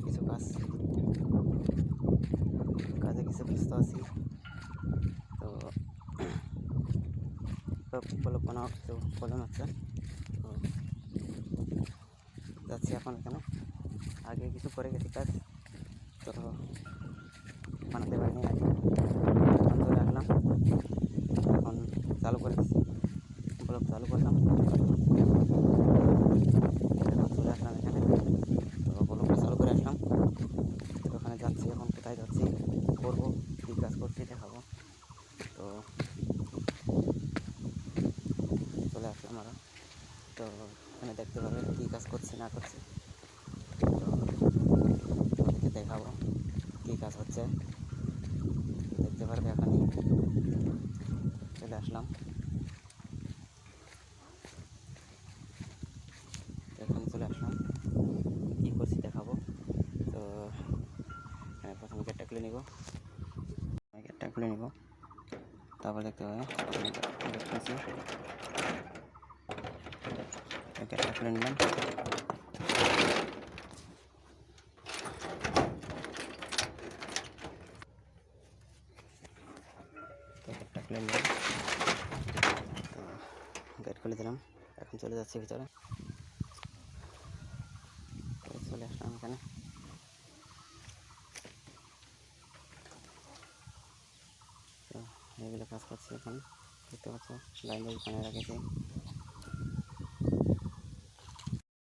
কিছু কাজে কিছু ব্যস্ত আছি। তো ব্লগ বানানোর কিছু প্রবলেম হচ্ছে, তো যাচ্ছি এখন এখানে। আগে কিছু করে গেছি কাজ, তো বানাতে পারিনি আগে। এখন চলে আসলাম, এখন চালু করে দিচ্ছি, ব্লগ চালু করলাম। এখন চলে আসলাম এখানে, তো ব্লগটা চালু করে আসলাম। তো ওখানে যাচ্ছি, এখন কোথায় যাচ্ছি, কী করবো, কী কাজ করছি দেখাবো। তো চলে আসলাম আরও, তো এখানে দেখতে পাবে কী কাজ করছি না করছি। তো তোমাদেরকে দেখাবো কী কাজ হচ্ছে, দেখতে পারবে। এখনই চলে আসলাম, এখানে চলে আসলাম, কী করছি দেখাবো। তো প্রথমে গেটটা খুলে নিব, তারপর দেখতে পাবে গেটটা খুলে নিলাম। গেটটা খুলে নিলাম, তো গেট খুলে দিলাম। এখন চলে যাচ্ছি ভিতরে, চলে আসলাম এখানে। তো এগুলো কাজ করছি এখন, দেখতে পাচ্ছ লাইন বানায় রেখেছি।